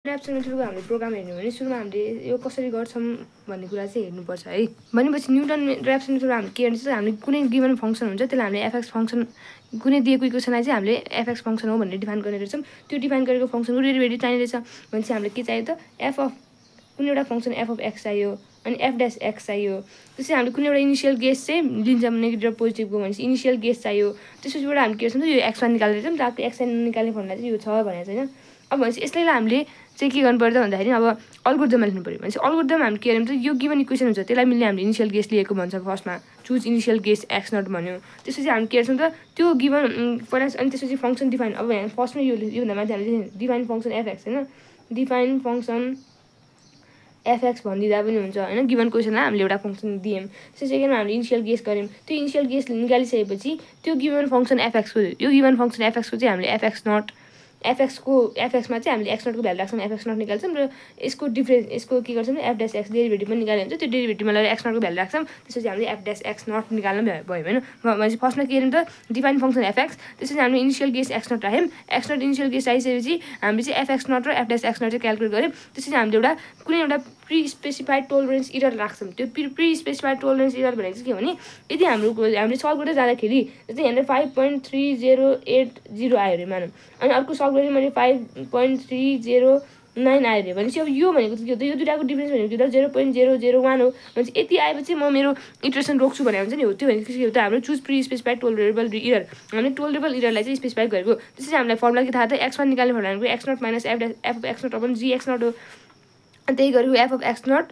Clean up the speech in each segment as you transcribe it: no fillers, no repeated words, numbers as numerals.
ऱ्याप्सन मेथडको हामीले प्रोग्राम हेर्नु भने सुरुमा हामीले यो कसरी गर्छौँ भन्ने कुरा चाहिँ हेर्नुपर्छ है। भनेपछि न्युटन ऱ्याप्सन मेथडमा हामीले के गर्छ हामीले कुनै गिभन फङ्सन हुन्छ त्यसलाई हामीले एफएक्स फङ्सन कुनै दिएको इक्वेसनलाई चाहिँ हामीले एफएक्स फङ्सन हो भनेर डिफाइन गर्ने रहेछौँ। त्यो डिफाइन गरेको फङ्सनको डेरिभेटिभ चाहिने रहेछ भने चाहिँ हामीले के चाहियो त एफ अफ कुनै एउटा फङ्सन एफ अफ एक्स चाहियो अनि एफ ड्यास एक्स चाहियो। त्यसपछि हामीले कुनै एउटा इनिसियल गेस चाहिँ लिन्छौँ नेगेटिभ पोजिटिभको भनेपछि इनिसियल गेस चाहियो। त्यसपछिबाट हामीले के गर्छौँ त यो एक्स वान निकालेर चाहिँ ताकि एक्स एन निकाल्ने फर्मुला चाहिँ यो छ भनेर चाहिँ होइन। अब भनेपछि यसलाई हामीले चाहिँ के गर्नु पर्छ भन्दाखेरि अब अल्गोरिदममा लेख्नु पऱ्यो भनेपछि अल्गोरिदम हामीले के गर्यौँ त यो गिभन इक्वेसन हुन्छ त्यसलाई मिल्ने हामीले इनिसियल गेस लिएको भन्छ फर्स्टमा choose initial guess x naught भन्यो। त्यसपछि हामी के गर्छौँ त त्यो गिभन पहिला अनि त्यसपछि फङ्सन डिफाइन अब फर्स्टमा योभन्दा माथि हामीले डिफाइन फङ्सन एफएक्स होइन डिफाइन फङ्सन एफएक्स भनिदिँदा पनि हुन्छ होइन। गिभन क्वेसनलाई हामीले एउटा फङ्सन दियौँ त्यसपछि सेकेन्डमा हामीले इनिसियल गेस गऱ्यौँ त्यो इनिसियल गेस निकालिसकेपछि त्यो गिभन फङ्सन एफएक्सको यो गिभन फङ्सन एफएक्सको चाहिँ हामीले एफएक्स नट एफएक्समा चाहिँ हामीले एक्स नटको भ्यालु राख्छौँ एफएक्स नट निकाल्छौँ र यसको डिफ्रेन्स यसको के गर्छौँ एफ ड्यास एक्स डेरिभेटिभ पनि निकाल्यो हुन्छ त्यो डेरिभेटिभमा लगेर एक्स नटको भ्यालु राख्छौँ त्यसपछि हामीले एफ ड्यास एक्स नट निकाल्नु भयो होइन। भनेपछि फर्स्टमा के गर्यौँ त डिफाइन फङ्सन एफएक्स त्यसपछि हामीले इनिसियल गेस एक्स नट राख्यौँ एक्स नट इनिसियल गेस आइसकेपछि हामीले चाहिँ एफएक्स नट र एफ ड्यास एक्स नट चाहिँ क्यालकुलेट गऱ्यौँ। त्यसपछि हामीले एउटा कुनै एउटा प्री स्पेसिफाइड टोलरेन्स इरर राख्छौँ। त्यो प्री स्पेसिफाइड टोलरेन्स इरर भनेको चाहिँ के भने यदि हामीले सल्भ गर्दै जाँदाखेरि जस्तै यहाँनिर 5.3080 आयो अरे मानौँ अनि अर्को सल्भ गरेँ मैले 5.309 आयो अरे भनेपछि अब यो भनेको चाहिँ के हो त यो दुइटाको डिफ्रेन्स भनेको त 0.001 हो भनेपछि यति आएपछि म मेरो इटरेसन रोक्छु भनेर हुन्छ नि हो। त्यो भनेको के हो त हाम्रो choose pre specified tolerable error हामीले टोलरेबल इररलाई चाहिँ स्पेसिफाई गरेको। त्यसपछि हामीलाई फर्मुला के थाहा त एक्स वान निकाल्ने formula x naught minus f of x naught upon g x naught हो। त्यही गरेको f of x naught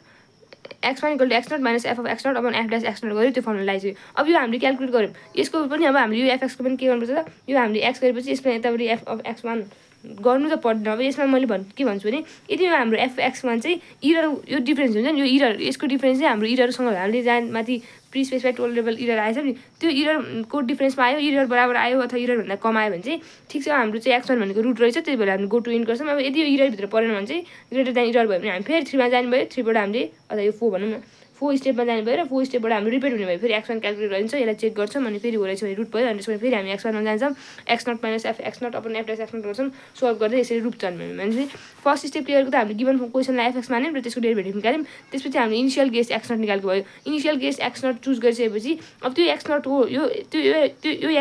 x one equal to x naught minus f of x naught upon f dash x naught गऱ्यो त्यो formula चाहिँ अब यो हामीले calculate गऱ्यौँ यसको पनि अब हामीले यो एफएक्सको पनि के गर्नुपर्छ त यो हामीले एक्स गरेपछि यसमा यतापट्टि एफ अफ एक्स वान गर्नु त पर्दैन। अब यसमा मैले के भन्छु भने यदि यो हाम्रो एफएक्स वान चाहिँ इरर यो डिफ्रेन्स हुन्छ नि यो इरर यसको डिफ्रेन्स चाहिँ हाम्रो इररसँग हामीले जहाँ माथि प्री स्पेसिफाइड टोलरेबल इरर आएछ नि त्यो इररको डिफ्रेन्समा आयो इरर बराबर आयो अथवा इररभन्दा कम आयो भने चाहिँ ठिक छ हाम्रो चाहिँ एक्स वान भनेको रुट रहेछ त्यही भएर हामीले गो टु इन गर्छौँ। अब यदि यो इररभित्र परेन भने चाहिँ ग्रेटर देन इरर भयो भने हामी फेरि 3मा जानुभयो 3बाट हामीले अथवा यो 4 भनौँ न 4 स्टेपमा जानुभयो र 4 स्टेपबाट हाम्रो रिपिट हुने भयो फेरि एक्स वान क्यालकुलेट गरिन्छ यसलाई चेक गर्छौँ अनि फेरि हो रहेछ भने रुट भयो अनि त्यसपछि फेरि हामी एक्स वानमा जान्छौँ x naught minus f x naught upon f dash x naught गर्छौँ सल्भ गर्दै यसरी रुट जानुभयो भने फर्स्ट स्टेप क्लियरको त हामीले गिभन क्वेसनलाई एफएक्स मान्यौँ र त्यसको डेरिभेटिभ निकाल्यौँ। त्यसपछि हामीले इनिसियल गेस एक्स नट निकालेको भयो initial guess x naught choose गरिसकेपछि अब त्यो एक्स नट हो यो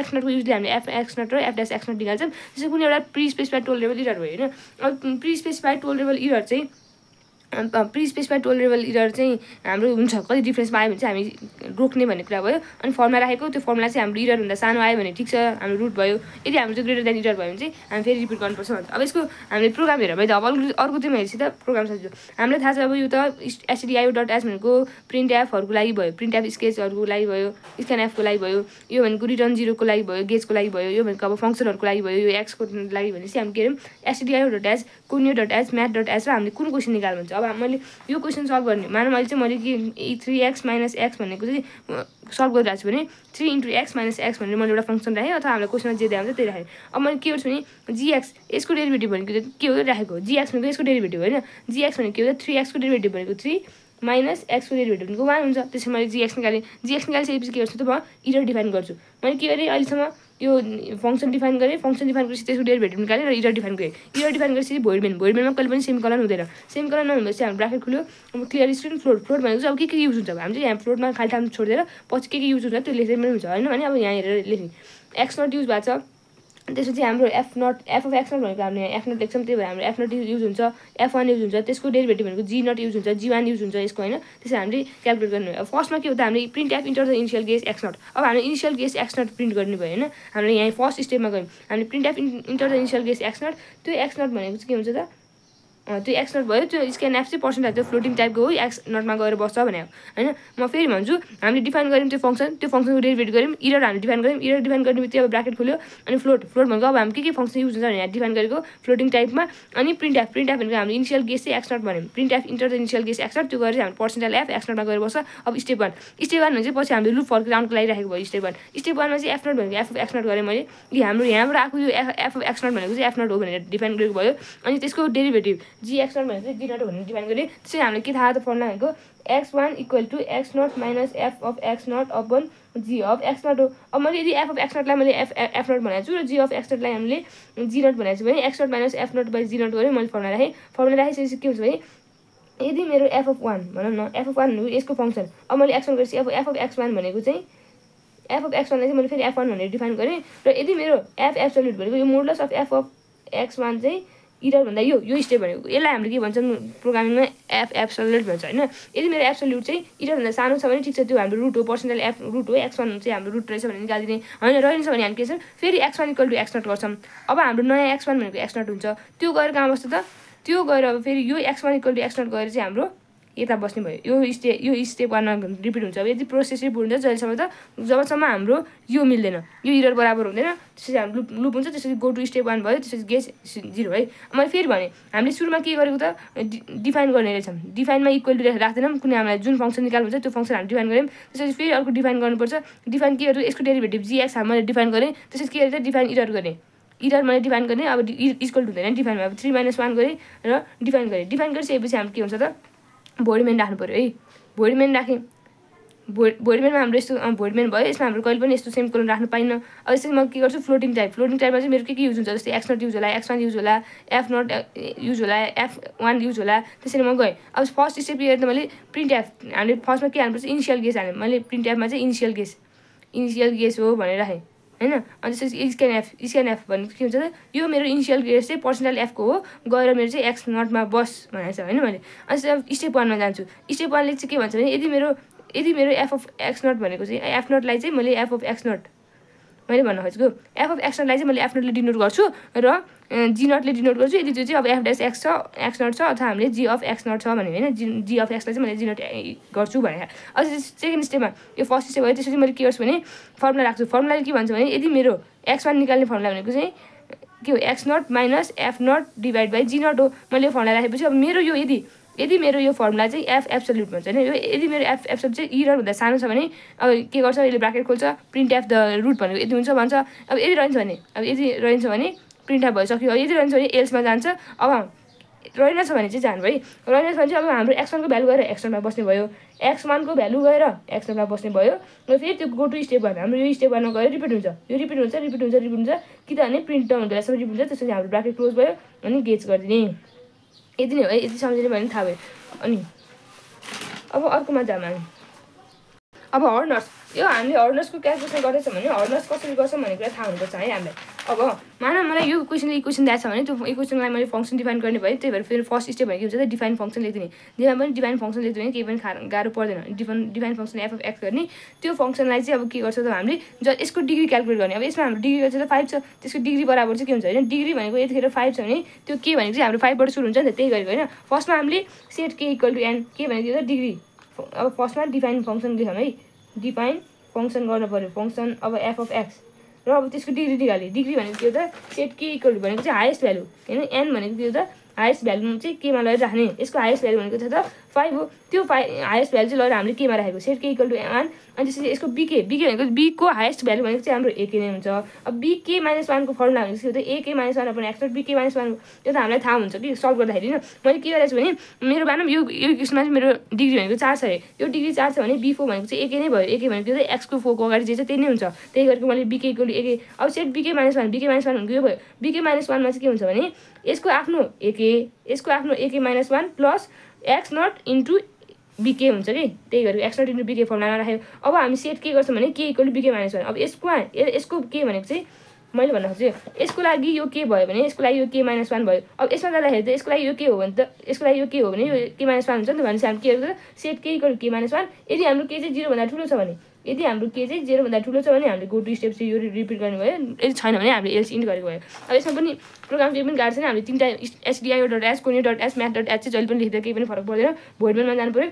एक्स नटको युजले हामीले एक्स नट र एफ ड्यास एक्स नट निकाल्छौँ। त्यसपछि कुनै एउटा प्री स्पेसिफाइड टोलरेबल इरर भयो होइन। अब प्री स्पेसिफाइड टोलरेबल इरर चाहिँ प्री स्पेसिफाइड टोलरेबल इरर चाहिँ हाम्रो हुन्छ कति डिफ्रेन्समा आयो भने चाहिँ हामी रोक्ने भन्ने कुरा भयो अनि फर्मुला राखेको त्यो फर्मुला चाहिँ हाम्रो इररभन्दा सानो आयो भने ठिक छ हाम्रो रुट भयो यदि हाम्रो चाहिँ ग्रेटर देन इरर भयो भने चाहिँ हामी फेरि रिपिट गर्नुपर्छ भन्छ। अब यसको हामीले प्रोग्राम हेरेर भयो त अब अर्को चाहिँ हेरेपछि त प्रोग्राम सजिलो हामीलाई थाहा छ अब यो त एसटिआइओ डट एस भनेको प्रिन्ट एफहरूको लागि भयो प्रिन्ट एफ स्केचहरूको लागि भयो स्क्यान एफको लागि भयो यो भनेको रिटर्न जिरोको लागि भयो गेजको लागि भयो यो भनेको अब फङ्सनहरूको लागि भयो यो एक्सको लागि भनेपछि हामी के गर्यौँ stdio dot S conio dot S math dot S र हामीले कुन क्वेसन निकाल्नु हुन्छ। अब मैले यो क्वेसन सल्भ गर्ने मानौँ अहिले चाहिँ मैले के 3x माइनस एक्स भनेको चाहिँ सल्भ गरिरहेको छु भने 3 इन्टु एक्स माइनस एक्स भनेर मैले एउटा फङ्सन राखेँ अथवा हामीलाई क्वेसनमा जे दिएको हुन्छ त्यही राखेँ। अब मैले के गर्छु भने जिएक्स यसको डेरिभेटिभ भनेको के हो राखेको जिएक्स भनेको यसको डेरिभेटिभ होइन जिएक्स भनेको के हो त 3x को डेरिभेटिभ भनेको 3 माइनस एक्सको डेरिभेटिभ भनेको 1 हुन्छ। त्यसपछि मैले जिएक्स निकालेँ जिएक्स निकालिसकेपछि के गर्छु त म इरर डिफाइन गर्छु मैले के गरेँ अहिलेसम्म यो फङ्सन डिफाइन गरेँ फङ्सन डिफाइन गरेपछि त्यसको डेरिभेटिभ निकालेँ र इरर डिफाइन गरेँ इरर डिफाइन गरेपछि भोइडमेनमा कहिले पनि सेमिकलन हुँदैन सेमिकलन नहुँदैछ हाम्रो ब्राकेट खुल्यो। अब क्लियर स्क्रिन फ्लोट भनेको चाहिँ अब के युज हुन्छ हामी चाहिँ यहाँ फ्लोटमा खाली ठाउँ छोडिदिएर पछि के युज हुन्छ त्यो लेख्दै पनि हुन्छ होइन भने अब यहाँ हेरेर लेख्ने एक्स नट युज भएको छ त्यसपछि हाम्रो एफ अफ एक्स नट भनेको हामीले एफ नट लेख्छौँ त्यही भएर हाम्रो एफ नट युज हुन्छ एफ वान युज हुन्छ त्यसको डेरिभेटिभ भनेको जी नट युज हुन्छ जी वान युज हुन्छ यसको होइन त्यसै हामीले क्यालकुलेट गर्नु भयो। अब फर्स्टमा के हो त हामीले printf enter the initial guess x naught अब हामीले initial guess x naught print गर्ने भयो होइन हामीले यहाँ फर्स्ट स्टेपमा गयौँ हामीले printf enter the initial guess x naught त्यो एक्स नट भनेको चाहिँ के हुन्छ त त्यो एक्स नट भयो त्यो स्क्यान एफ चाहिँ पर्सेन्ट त्यो फ्लोटिङ टाइपको हो एक्स नटमा गएर बस्छ भने होइन। म फेरि भन्छु हामीले डिफाइन गऱ्यौँ त्यो फङ्सनको डेरिभेटिभ गऱ्यौँ इरर हामीले डिफाइन गऱ्यौँ इरर डिफाइन गर्ने बित्तिकै अब ब्राकेट खुल्यो अनि फ्लोट भनेको अब हामी के फङ्सन युज हुन्छ भने यहाँ डिफाइन गरेको फ्लोटिङ टाइपमा अनि प्रिन्ट एफ भनेको हामीले इनिसियल गेस चाहिँ एक्स नट भन्यौँ printf enter the initial guess x naught त्यो गरेर हामीले पर्सेन्टाइल एफ एक्स नटमा गएर बस्छ। अब स्टेप वान भने चाहिँ पछि हामीले लुप फर्क राउन्डको लागि राखेको भयो स्टेप वानमा चाहिँ एफ नट भनेको एफ एक्स नट गरेँ मैले कि हाम्रो यहाँबाट आएको यो एफ एक्स नट भनेको चाहिँ एफ नट हो भनेर डिफाइन गरेको भयो अनि त्यसको डेरिभेटिभ जी एक्स नट भनेको चाहिँ जी नट भनेर डिफाइन गरेँ। त्यसरी हामीले के थाहा त फर्मुला भनेको x1 equal to x naught minus f of x naught upon g of x naught हो। अब मैले यदि एफ अफ एक्स नटलाई मैले एफ नट भनेको छु र जी अफ एक्स नटलाई हामीले जी नट भनेको छु भने x naught minus f naught by g naught गरेँ मैले फर्मुला राखेँ। फर्मुला राखेपछि के हुन्छ भने यदि मेरो एफ अफ वान भनौँ न एफ अफ वान यसको फङ्सन अब मैले एक्स वान गरेपछि एफ अफ एक्स वान भनेको चाहिँ एफ अफ एक्स वानलाई चाहिँ मैले फेरि एफ वान भनेर डिफाइन गरेँ र यदि मेरो एफ एब्सोल्युट भनेको यो modulus of F of x one चाहिँ इरर भन्दा यो स्टेप भनेको यसलाई हामीले के भन्छौँ प्रोग्रामिङमा एफ एब्सोल्युट भन्छ होइन। यदि मेरो एब्सोल्युट चाहिँ इरर भन्दा सानो छ भने ठिक छ त्यो हाम्रो रुट हो पर्सेन्टाइल एफ रुट हो एक्स वान चाहिँ हाम्रो रुट रहेछ भने निकालिदिने होइन रहेछ भने हामी के छ फेरि x one equal to x naught गर्छौँ। अब हाम्रो नयाँ एक्स वान भनेको एक्स नट हुन्छ त्यो गएर कहाँ बस्छ त त्यो गएर अब फेरि यो x one equal to x naught गएर चाहिँ हाम्रो यता बस्ने भयो यो स्टेप वानमा रिपिट हुन्छ। अब यदि प्रोसेस रिपिट हुन्छ जहिलेसम्म त जबसम्म हाम्रो यो मिल्दैन यो इरर बराबर हुँदैन त्यसपछि हाम्रो लुप हुन्छ त्यसपछि गो टु स्टेप वान भयो त्यसपछि गेस 0 है। मैले फेरि भने हामीले सुरुमा के गरेको त डिफाइन गर्ने रहेछौँ डिफाइनमा इक्वल टु राख्दैनौँ कुनै हामीलाई जुन फङ्सन निकाल्नु हुन्छ त्यो फङ्सन हामीले डिफाइन गऱ्यौँ त्यसपछि फेरि अर्को डिफाइन गर्नुपर्छ डिफाइन के गर्यो यसको डेरिभेटिभ जीएक्स मैले डिफाइन गरेँ त्यसपछि के गरेँ डिफाइन इरर गरेँ इरर मैले डिफाइन गर्ने अब इक्वल टु हुँदैन डिफाइन अब 3 - 1 गरेँ र डिफाइन गरेँ डिफाइन गरिसकेपछि हाम्रो के हुन्छ त भोइड राख्नु पऱ्यो है भोइड राखेँ भोइडमेनमा हाम्रो यस्तो भोइडमेन भयो यसमा हाम्रो कहिले पनि यस्तो सेम कोलन राख्नु पाइन्न। अब यसरी म के गर्छु फ्लोटिङ टाइपमा चाहिँ मेरो के युज हुन्छ जस्तै एक्स नट युज होला एक्स वान युज होला एफ नट युज होला एफ वान युज होला त्यसरी म गएँ। अब फर्स्ट स्टेप हेर्दा मैले प्रिन्ट एफ हामीले फर्स्टमा के हाल्नुपर्छ इनिसियल गेस हालेँ मैले प्रिन्ट एफमा चाहिँ इनिसियल गेस हो भनेर राखेँ होइन। अनि त्यसपछि स्क्यान एफ भन्ने के हुन्छ त यो मेरो इनिसियल गेस चाहिँ पर्सेन्टाइल एफको हो गएर मेरो चाहिँ एक्स नटमा बस भनेको छ होइन मैले। अनि स्टेप वानमा जान्छु स्टेप वानले चाहिँ के भन्छ भने यदि मेरो एफ अफ एक्स नट भनेको चाहिँ एफ नटलाई चाहिँ मैले एफ अफ एक्स नट मैले भन्न खोजेको एफ अफ एक्स नटलाई चाहिँ मैले एफ नटले डिनोट गर्छु र जी नटले डिनोट गर्छु यदि त्यो चाहिँ अब एफ ड्यास एक्स छ एक्स नट छ अथवा हामीले जी अफ एक्स नट छ भने होइन जी अफ एक्सलाई चाहिँ मैले जी नट गर्छु भने। अझ सेकेन्ड स्टेपमा यो फर्स्ट स्टेप भयो त्यसपछि मैले के गर्छु भने फर्मुला राख्छु फर्मुलाले के भन्छ भने यदि मेरो एक्स वान निकाल्ने फर्मुला भनेको चाहिँ के हो x naught minus f naught divide by g naught हो। मैले यो फर्मुला राखेपछि अब मेरो यो यदि मेरो यो फर्मुला चाहिँ एफ एब्सोल्युट भन्छ होइन यदि मेरो एफ एब्सोल्युट चाहिँ इरर भन्दा सानो छ भने अब के गर्छ यसले ब्राकेट खोल्छ प्रिन्ट एफ द रुट भनेको यदि हुन्छ भन्छ। अब यदि रहन्छ भने प्रिन्ट एफ भइसक्यो यदि रहन्छ भने एल्समा जान्छ। अब रहेनछ भने चाहिँ जानु है रहेनछ भने चाहिँ अब हाम्रो एक्स वानको भ्यालु गएर एक्स नटमा बस्ने भयो एक्स वानको भ्यालु गएर एक्स नटमा बस्ने भयो र फेरि त्यो गो टु स्टेप वान हाम्रो यो स्टेप वानमा गएर रिपिट हुन्छ कि त भने प्रिन्ट डाउन हुँदा रिपिट हुन्छ त्यसपछि हाम्रो ब्राकेट क्लोज भयो अनि गेट्स गरिदिने यति नै हो है यति सम्झिने भयो भने थाहा भयो। अनि अब अर्कोमा जाऊँ हामी अब हर्नर्स यो हामीले हर्नर्सको क्यालकुलेसन गर्दैछौँ भने हर्नर्स कसरी गर्छौँ भन्ने कुरा थाहा हुनुपर्छ है हामीलाई। अब मानव मलाई यो इक्वेसन दिएको छ भने त्यो इक्वेसनलाई मैले फङ्सन डिफाइन गर्ने भयो त्यही भएर फेरि फर्स्ट स्टेप भनेको के हुन्छ त डिफाइन फङ्सन लेखिदिने जेमा पनि डिफाइन फङ्सन लेखिदियो भने केही पनि गाह्रो पर्दैन define function F of x गर्ने त्यो फङ्सनलाई चाहिँ अब के गर्छ त हामीले यसको डिग्री क्यालकुलेट गर्ने। अब यसमा हाम्रो डिग्री चाहिँ 5 छ त्यसको डिग्री बराबर चाहिँ के हुन्छ होइन डिग्री भनेको यतिखेर 5 छ भने त्यो के भनेको चाहिँ हाम्रो 5बाट सुरु हुन्छ नि त त्यही गरेको होइन। फर्स्टमा हामीले सेट के इक्वल टु एन के भनेको त डिग्री अब फर्स्टमा डिफाइन फङ्सन लेखौँ है डिफाइन फङ्सन गर्नु पऱ्यो फङ्सन अब एफ अफ एक्स र अब त्यसको डिग्री निकाल्यो डिग्री भनेको के हो त सेट के इक्वल भनेको चाहिँ हाइएस्ट भ्यालु होइन एन भनेको के हो त हाइएस्ट भ्यालु चाहिँ केमा लगेर राख्ने यसको हाइएस्ट भ्यालु भनेको छ त 5 हो त्यो हाइएस्ट भ्यालु चाहिँ लगेर हामीले केमा राखेको सेट के इक्वल टु 1 अनि त्यसपछि यसको बीके भनेको बीको हाइएस्ट भ्यालु भनेको चाहिँ हाम्रो एके नै हुन्छ। अब बीके माइनस 1 को फर्मुला भनेको के हो त a k minus 1 upon x naught b k minus 1 त्यो त हामीलाई थाहा हुन्छ कि सल्भ गर्दाखेरि होइन। मैले के गरेको छु भने मेरो भनौँ यो इक्वेसनमा चाहिँ मेरो डिग्री भनेको 4 छ अरे यो डिग्री 4 छ भने बी4 भनेको चाहिँ एके नै भयो एके भनेको चाहिँ एक्सको 4 को अगाडि जे छ त्यही नै हुन्छ त्यही गरेको मैले बीके इक्वल टु एके अब सेट बीके माइनस 1 भनेको यो भयो बीके माइनस 1 मा चाहिँ के हुन्छ भने यसको आफ्नो a k minus 1 plus x naught into b k हुन्छ कि त्यही गरेको x naught into b k formula राख्यो। अब हामी सेट के गर्छौँ भने के इक्वल टु बीके माइनस 1 अब यसको के भनेको चाहिँ मैले भन्न खोजेँ यसको लागि यो के भयो भने यसको लागि यो के माइनस 1 भयो। अब यसमा जाँदाखेरि त यसको लागि यो के हो भने यो के माइनस 1 हुन्छ नि त भनेपछि हामी के गर्छ सेट के इक्वल टु के माइनस 1 यदि हाम्रो के चाहिँ 0 भन्दा ठुलो छ भने यदि हाम्रो के चाहिँ 0 भन्दा ठुलो छ भने हामीले गो टु स्टेप चाहिँ यो रिपिट गर्ने भयो यदि छैन भने हामीले एल्स इन्ट गरेको भयो। अब यसमा पनि प्रोग्राम केही पनि गाह्रो छैन हामीले 3टा SDIO.h Conio.h math.h चाहिँ जहिले पनि लेख्दा केही पनि फरक पर्दैन भोइडमेनमा जानु पऱ्यो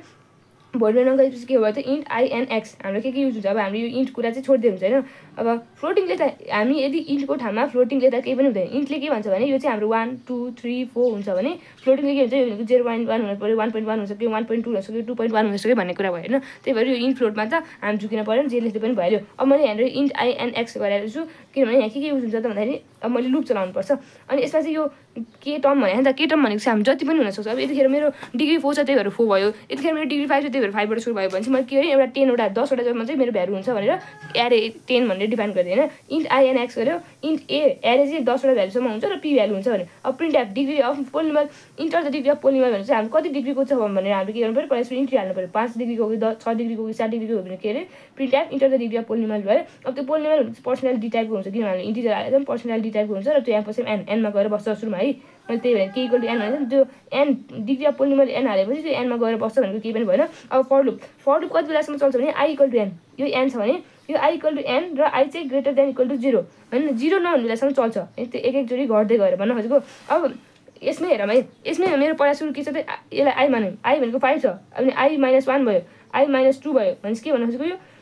भोइडमेनमा गएपछि के भयो त इन्ट INX हाम्रो के युज हुन्छ अब हामीले यो इन्ट कुरा चाहिँ छोडिदियो हुन्छ होइन। अब फ्लोटिङ लेख्दा हामी यदि इन्टको ठाउँमा फ्लोटिङ लेख्दा केही पनि हुँदैन इन्टले के भन्छ भने यो चाहिँ हाम्रो 1 2 3 4 हुन्छ भने फ्लोटिङले के हुन्छ यो भनेको 0.1 हुनु पऱ्यो 1.1 हुन्छ कि 1.2 हुन्छ कि 2.1 हुन्छ कि भन्ने कुरा भयो होइन। त्यही भएर यो इन्ट फ्लोटमा त हामी झुकिन पऱ्यो जे लेख्दै पनि भइहाल्यो। अब मैले यहाँनिर इन्ट INX गरेर छु किनभने यहाँ के युज हुन्छ त भन्दाखेरि अब मैले लुप चलाउनुपर्छ अनि यसमा चाहिँ यो के टर्म भने त के टर्म भनेको चाहिँ हामी जति पनि हुनसक्छ। अब यतिखेर मेरो डिग्री 4 छ त्यही भएर 4 भयो, यतिखेर मेरो डिग्री 5 छ त्यही भएर 5 बाट सुरु भयो भने चाहिँ मैले के गरेँ एउटा 10 वटा 10 वटा जम्मा चाहिँ मेरो भ्यालु हुन्छ भनेर एरे 10 भनेर डिफाइन गरिदिएँ होइन। इन्ट आई एन एक्स गर्यो, इन्ट ए एरे चाहिँ 10 वटा भ्यालुसम्म हुन्छ र पी भ्यालु हुन्छ भने अब printf degree of polynomial enter the degree of polynomial भने चाहिँ हामी कति डिग्रीको छ भनेर हामीले के गर्नु पऱ्यो पहिला इन्ट्री हाल्नु पऱ्यो। 5 डिग्रीको हो कि 6 डिग्रीको हो कि 7 डिग्रीको हो भने के अरे printf enter the degree of polynomial भयो। अब त्यो पोलिनोमियल भनेको पर्सनालिटी टाइपको हुन्छ किनभने इन्टिजर हालेर पर्सनालिटी टाइपको हुन्छ र त्यो एम्पसेम एनमा गएर बस्छ सुरुमा है। मैले त्यही भएर के इक्वल टु एन भनेको त्यो n degree of polynomial n हालेपछि त्यो एनमा गएर बस्छ भनेको केही पनि भएन। अब फर लुप कति बेलासम्म चल्छ भने आई इक्वल टु एन, यो एन छ भने यो आई इक्वल टु एन र आई चाहिँ ग्रेटर देन इक्वल टु 0 होइन, 0 नहुने बेलासम्म चल्छ। त्यो एक एकचोटि घट्दै गएर भन्न खोजेको। अब यसमै हेरौँ है, यसमै मेरो पहिला सुरु के छ त यसलाई आई मानौँ, आई भनेको 5 छ अनि आई -1 भयो, आई -2 भयो भने के भन्न खोजेको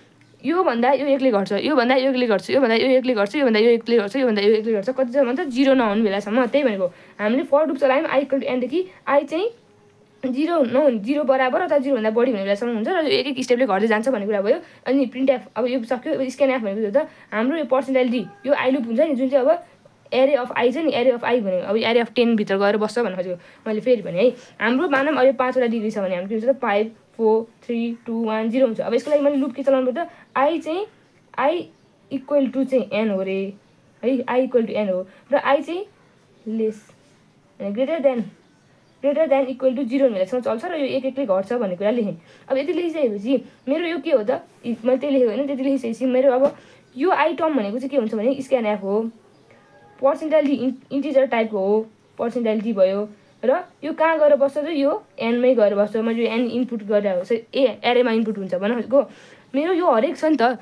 यो भन्दा यो एक्लै घट्छ, यो भन्दा यो एक्लै घट्छ, यो भन्दा यो एक्लै घट्छ, यो भन्दा यो एक्लै घट्छ, यो भन्दा यो एक्लै घट्छ कति छ भन्दा 0 नहुने बेलासम्म। त्यही भनेको हामीले फर लुप चलायौँ आई इक्वल टु एनदेखि आई चाहिँ 0 नहुने 0 बराबर अथवा 0 भन्दा बढी हुने बेलासम्म हुन्छ र एक एक स्टेपले घट्दै जान्छ भन्ने कुरा भयो। अनि प्रिन्ट एफ अब यो सक्यो। अब स्क्यान एफ भनेको त हाम्रो यो पर्सेन्टाइलिटी यो आई लुप हुन्छ नि जुन चाहिँ अब एरे अफ आई छ नि, एरे अफ आई भनेको अब एरे अफ 10 भित्र गएर बस्छ भन्नु खोजेको मैले फेरि भने है। हाम्रो मानौँ अब यो 5 वटा डिग्री छ भने हाम्रो के हुन्छ त 5 4 3 2 1 0 हुन्छ। अब यसको लागि मैले लुप के चलाउनु पर्छ आई चाहिँ आई इक्वल टु चाहिँ एन हो रे है, आई इक्वल टु एन हो र आई चाहिँ less greater than equal to 0 हुनेसम्म चल्छ र यो एक एक्लै घट्छ भन्ने कुरा लेखेँ। अब यति लेखिसकेपछि मेरो यो के हो त मैले त्यही लेखेको होइन, त्यति लेखिसकेपछि मेरो अब यो आई टर्म भनेको चाहिँ के हुन्छ भने स्क्यान एफ हो, पर्सेन्टाइलिटी इन्टिजर टाइपको हो, पर्सेन्टाइलिटी भयो र यो कहाँ गएर बस्छ त यो एनमै गएर बस्छ। मैले यो एन इनपुट गरेर हो एरेमा इनपुट हुन्छ भन्न खोजेको। मेरो यो हरेक छ नि त,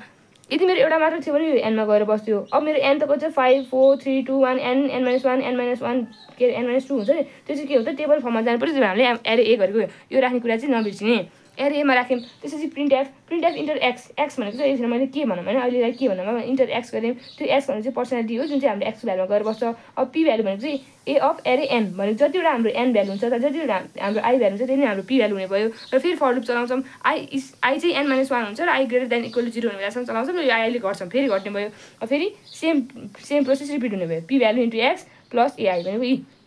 यदि मेरो एउटा मात्र थियो भने यो एनमा गएर बस्थ्यो। अब मेरो एन त कति छ 5 4 3 2 1 एन n-1 n-1 के अरे n-2 हुन्छ नि, त्यो चाहिँ के हो त टेबल फर्ममा जानु पर्छ। हामीले एरे ए गरेको यो राख्ने कुरा चाहिँ नबिर्सिने। एरे एमा राख्यौँ त्यसपछि प्रिन्ट एफ इन्टर एक्स भनेको चाहिँ यसरी मैले के भनौँ होइन अहिलेलाई के भनौँ इन्टर एक्स गऱ्यौँ। त्यो एक्स भनेको चाहिँ पर्सनालिटी हो जुन चाहिँ हामीले एक्सको भ्यालुमा गएर बस्छ। अब पी भ्यालु भनेको चाहिँ ए अफ एरे एन भनेको जतिवटा हाम्रो एन भ्यालु हुन्छ जतिवटा हाम्रो आई भ्यालु हुन्छ त्यही नै हाम्रो पी भ्यालु हुने भयो। र फेरि फर लुप चलाउँछौँ आई चाहिँ n-1 हुन्छ र i greater than equal to 0 हुने बेलासम्म चलाउँछौँ र यो आईले घट्छौँ फेरि घट्ने भयो। अब फेरि सेम प्रोसेस रिपिट हुने भयो। P value into x plus AI भनेको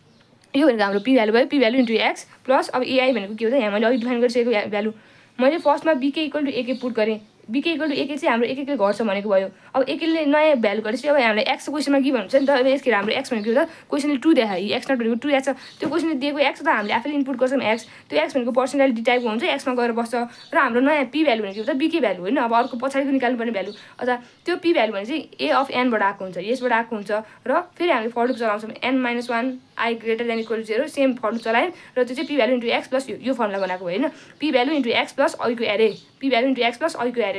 यो भनेको हाम्रो पी भ्यालु भयो, P value into x plus अब एआई भनेको के हो त यहाँ मैले अघि डिफाइन गरिसकेको भ्यालु मैले फर्स्टमा b k equal to a k put गरेँ। बीके इक्वल टु एके चाहिँ हाम्रो एक एकले घट्छ भनेको भयो। अब एकेले नयाँ भ्यालु गरेपछि अब हामीलाई एक्सको क्वेसनमा गिभन हुन्छ नि त। अब यसखेर हाम्रो एक्स भनेको त क्वेसनले 2 देखायो, एक्स नट भनेको 2 एक्स छ, त्यो क्वेसनले दिएको एक्स त हामीले आफैले इनपुट गर्छौँ एक्स, त्यो एक्स भनेको पर्सनालिटी टाइपको हुन्छ एक्समा गएर बस्छ र हाम्रो नयाँ पी भ्यालु भनेको त बीके भ्यालु होइन। अब अर्को पछाडिको निकाल्नुपर्ने भ्यालु अथवा त्यो पी भ्यालु भने चाहिँ ए अफ एनबाट आएको हुन्छ, यसबाट आएको हुन्छ र फेरि हामीले फर लुप चलाउँछौँ n-1 i greater than equal to 0 same for loop चलायौँ र त्यो चाहिँ p value into x plus यो फर्मुला बनाएको भयो होइन। P value into x plus अघिको array, p value into x plus अघिको एरे।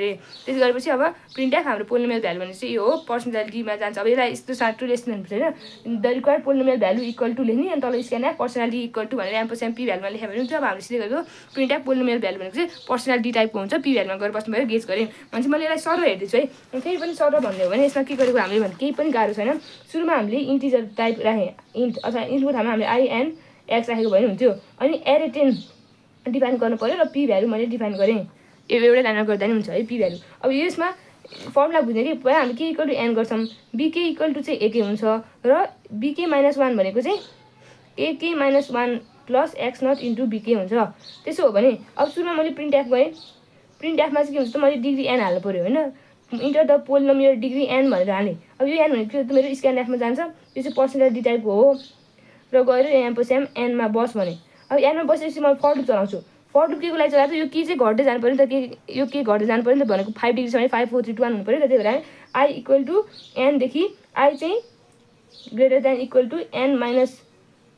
त्यसै गरेपछि अब प्रिन्ट एफ हाम्रो पोलिनोमियल भ्यालु भने चाहिँ यो हो पर्सनालिटीमा जान्छ। अब यसलाई यस्तो साटो लेख्नु हुन्छ होइन, the required polynomial value equal to लेख्ने अनि तल scanf personality equal to भनेर एम्पसेम पी भ्यालुमा लेख्यो भने हुन्छ। अब हामीले सिधै गरेको प्रिन्ट एफ पोलिनोमियल भ्यालु भनेको चाहिँ पर्सनालिटी टाइपको हुन्छ, पी भ्यालुमा गएर बस्नु भयो गेज गरेँ भने चाहिँ मैले यसलाई सरल हेर्दैछु है। फेरि पनि सरल भन्ने हो भने यसमा के गरेको हामीले भने केही पनि गाह्रो छैन। सुरुमा हामीले इन्टिजर टाइप राखेँ इन्ट अथवा इन्टको ठाउँमा हामीले आई एन एक्स राखेको भयो हुन्थ्यो अनि एरे 10 डिफाइन गर्नु पऱ्यो र पी भ्यालु मैले डिफाइन गरेँ। एउटै लाइनमा गर्दा नि हुन्छ है पी भ्यालु। अब यसमा फर्मुला बुझ्ने कि पहिला हामी के इक्वल टु एन गर्छौँ, बीके इक्वल टु चाहिँ एके हुन्छ र बीके -1 भनेको चाहिँ a k -1 plus x naught into b k हुन्छ। त्यसो हो भने अब सुरुमा मैले प्रिन्ट एफ गरेँ, प्रिन्ट एफमा चाहिँ के हुन्छ त मैले डिग्री एन हाल्नु पऱ्यो होइन, enter the polynomial degree n भनेर हालेँ। अब यो एन भनेको त मेरो स्क्यान एफमा जान्छ, यो चाहिँ पर्सेन्टाइलिटी टाइपको हो र गएर एम्पोसेम एनमा बस भने। अब एनमा बसेपछि म फर लुप चलाउँछु। फर लुप के को लागि चलाएको यो के चाहिँ घट्दै जानु पऱ्यो नि त, यो के घट्दै जानु पऱ्यो नि त भनेको 5 डिग्री छ भने 5 4 3 2 1 हुनु पऱ्यो नि त। त्यही भएर आई इक्वल टु एनदेखि आई चाहिँ greater than equal to n-1